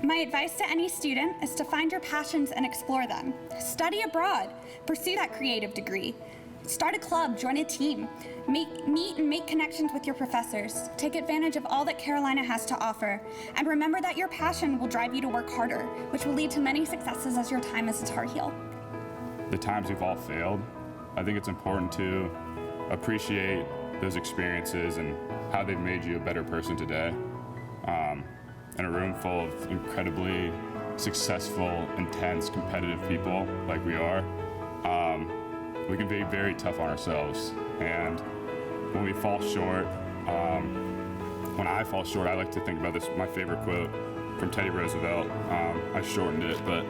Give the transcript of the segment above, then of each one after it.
My advice to any student is to find your passions and explore them. Study abroad, pursue that creative degree. Start a club, join a team. Meet and make connections with your professors. Take advantage of all that Carolina has to offer. And remember that your passion will drive you to work harder, which will lead to many successes as your time as a Tar Heel. The times we've all failed, I think it's important to appreciate those experiences and how they've made you a better person today. In a room full of incredibly successful, intense, competitive people like we are, we can be very tough on ourselves. And when we fall short, when I fall short, I like to think about this, my favorite quote from Teddy Roosevelt. I shortened it, but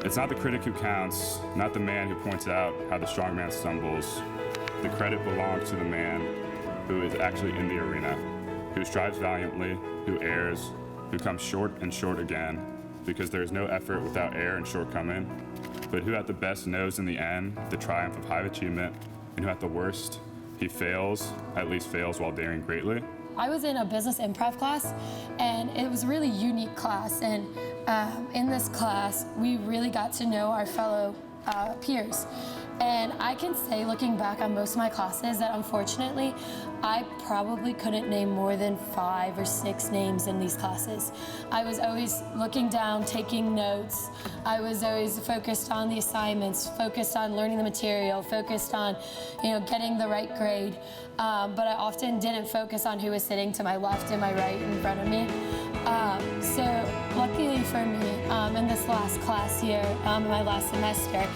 it's not the critic who counts, not the man who points out how the strong man stumbles. The credit belongs to the man who is actually in the arena, who strives valiantly, who errs, who comes short and short again, because there is no effort without error and shortcoming, but who at the best knows in the end the triumph of high achievement, and who at the worst, he fails, at least fails while daring greatly. I was in a business improv class, and it was a really unique class, and in this class, we really got to know our fellow peers. And I can say, looking back on most of my classes, that unfortunately, I probably couldn't name more than 5 or 6 names in these classes. I was always looking down, taking notes. I was always focused on the assignments, focused on learning the material, focused on, getting the right grade. But I often didn't focus on who was sitting to my left and my right in front of me. So luckily for me, in this last class here, in my last semester,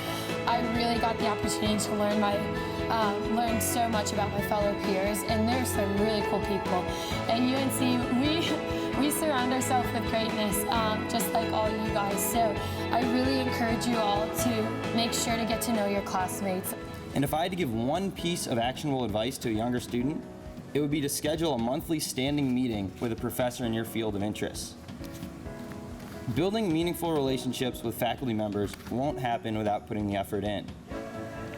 I really got the opportunity to learn so much about my fellow peers, and there's some really cool people. At UNC, we surround ourselves with greatness, just like all you guys. So I really encourage you all to make sure to get to know your classmates. And if I had to give one piece of actionable advice to a younger student, it would be to schedule a monthly standing meeting with a professor in your field of interest. Building meaningful relationships with faculty members won't happen without putting the effort in.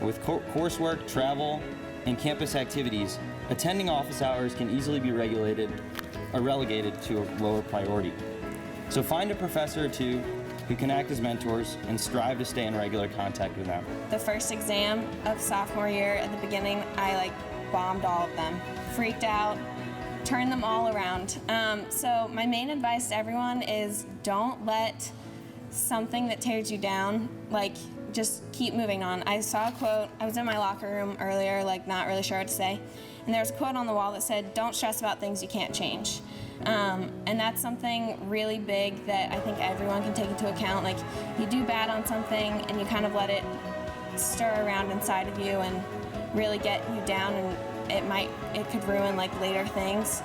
With coursework, travel, and campus activities, attending office hours can easily be relegated to a lower priority. So find a professor or two who can act as mentors and strive to stay in regular contact with them. The first exam of sophomore year, at the beginning, I bombed all of them. Freaked out, turned them all around. So my main advice to everyone is don't let something that tears you down, just keep moving on. I saw a quote, I was in my locker room earlier, not really sure what to say, and there was a quote on the wall that said, don't stress about things you can't change. And that's something really big that I think everyone can take into account. You do bad on something and you kind of let it stir around inside of you and really get you down, and it could ruin later things.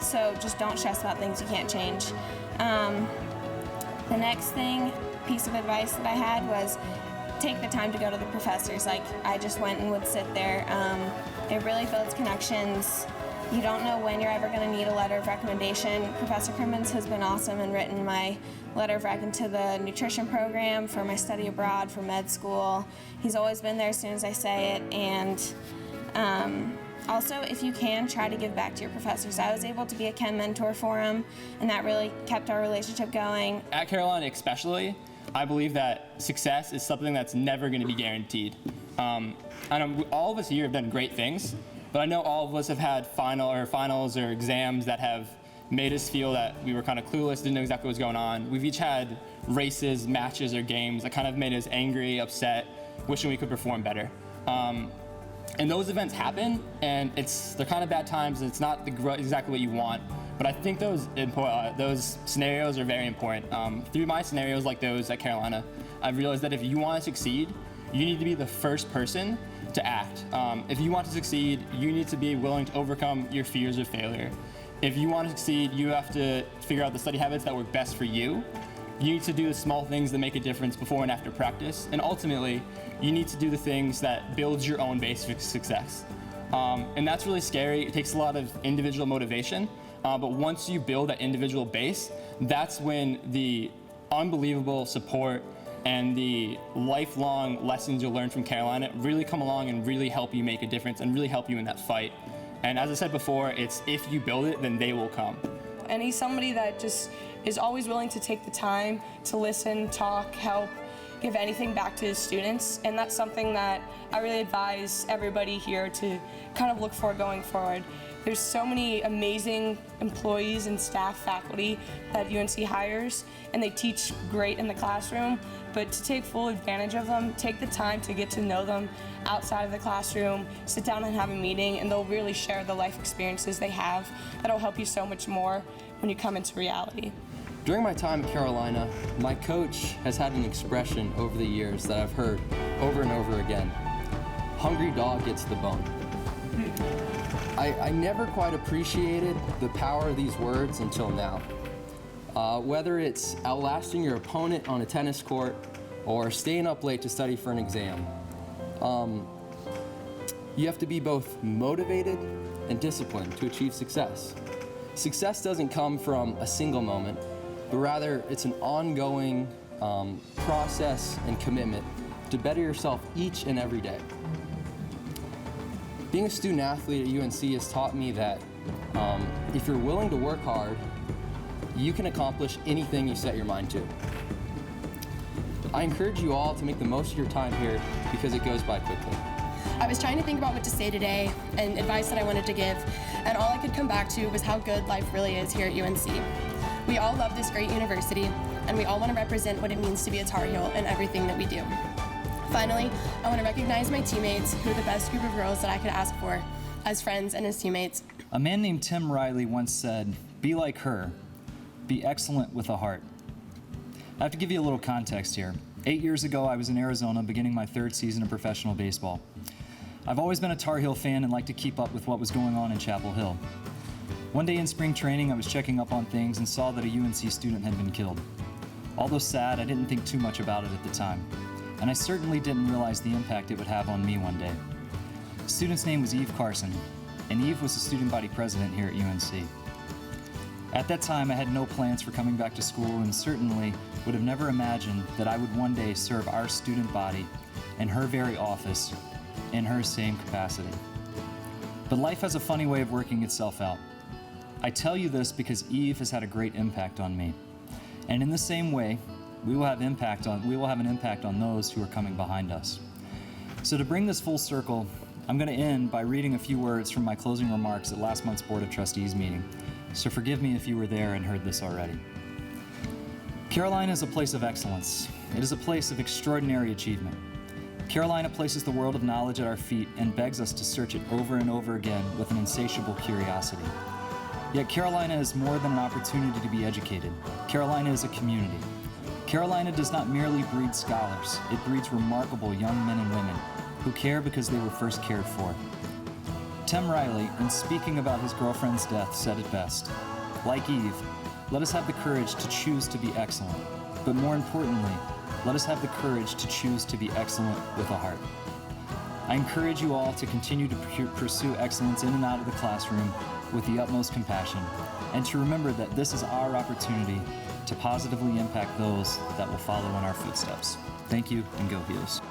So just don't stress about things you can't change. The next piece of advice that I had was take the time to go to the professors. I just went and would sit there. It really builds connections. You don't know when you're ever going to need a letter of recommendation. Professor Crimmins has been awesome and written my letter of rec into the nutrition program for my study abroad for med school. He's always been there as soon as I say it. And also, if you can, try to give back to your professors. I was able to be a chem mentor for him, and that really kept our relationship going. At Carolina especially, I believe that success is something that's never going to be guaranteed. I know all of us here have done great things, but I know all of us have had finals or exams that have made us feel that we were kind of clueless, didn't know exactly what was going on. We've each had races, matches, or games that kind of made us angry, upset, wishing we could perform better. And those events happen, and they're kind of bad times, and it's not exactly what you want. But I think those scenarios are very important. Through my scenarios like those at Carolina, I've realized that if you want to succeed, you need to be the first person to act. If you want to succeed, you need to be willing to overcome your fears of failure. If you want to succeed, you have to figure out the study habits that work best for you. You need to do the small things that make a difference before and after practice. And ultimately, you need to do the things that build your own base for success. And that's really scary. It takes a lot of individual motivation. But once you build that individual base, that's when the unbelievable support and the lifelong lessons you'll learn from Carolina really come along and really help you make a difference and really help you in that fight. And as I said before, it's if you build it, then they will come. And he's somebody that just is always willing to take the time to listen, talk, help, give anything back to his students, and that's something that I really advise everybody here to kind of look for going forward. There's so many amazing employees and staff, faculty that UNC hires, and they teach great in the classroom, but to take full advantage of them, take the time to get to know them outside of the classroom, sit down and have a meeting, and they'll really share the life experiences they have that'll help you so much more when you come into reality. During my time at Carolina, my coach has had an expression over the years that I've heard over and over again. Hungry dog gets the bone. I never quite appreciated the power of these words until now. Whether it's outlasting your opponent on a tennis court or staying up late to study for an exam, you have to be both motivated and disciplined to achieve success. Success doesn't come from a single moment, but rather it's an ongoing process and commitment to better yourself each and every day. Being a student athlete at UNC has taught me that if you're willing to work hard, you can accomplish anything you set your mind to. I encourage you all to make the most of your time here because it goes by quickly. I was trying to think about what to say today and advice that I wanted to give, and all I could come back to was how good life really is here at UNC. We all love this great university, and we all want to represent what it means to be a Tar Heel in everything that we do. Finally, I want to recognize my teammates, who are the best group of girls that I could ask for as friends and as teammates. A man named Tim Riley once said, "Be like her, be excellent with a heart." I have to give you a little context here. 8 years ago, I was in Arizona beginning my 3rd season of professional baseball. I've always been a Tar Heel fan and liked to keep up with what was going on in Chapel Hill. One day in spring training, I was checking up on things and saw that a UNC student had been killed. Although sad, I didn't think too much about it at the time, and I certainly didn't realize the impact it would have on me one day. The student's name was Eve Carson, and Eve was the student body president here at UNC. At that time, I had no plans for coming back to school and certainly would have never imagined that I would one day serve our student body in her very office in her same capacity. But life has a funny way of working itself out. I tell you this because Eve has had a great impact on me. And in the same way, we will have an impact on those who are coming behind us. So to bring this full circle, I'm going to end by reading a few words from my closing remarks at last month's Board of Trustees meeting. So forgive me if you were there and heard this already. Carolina is a place of excellence. It is a place of extraordinary achievement. Carolina places the world of knowledge at our feet and begs us to search it over and over again with an insatiable curiosity. Yet Carolina is more than an opportunity to be educated. Carolina is a community. Carolina does not merely breed scholars, it breeds remarkable young men and women who care because they were first cared for. Tim Riley, in speaking about his girlfriend's death, said it best. Like Eve, let us have the courage to choose to be excellent, but more importantly, let us have the courage to choose to be excellent with a heart. I encourage you all to continue to pursue excellence in and out of the classroom with the utmost compassion, and to remember that this is our opportunity to positively impact those that will follow in our footsteps. Thank you, and go Heels.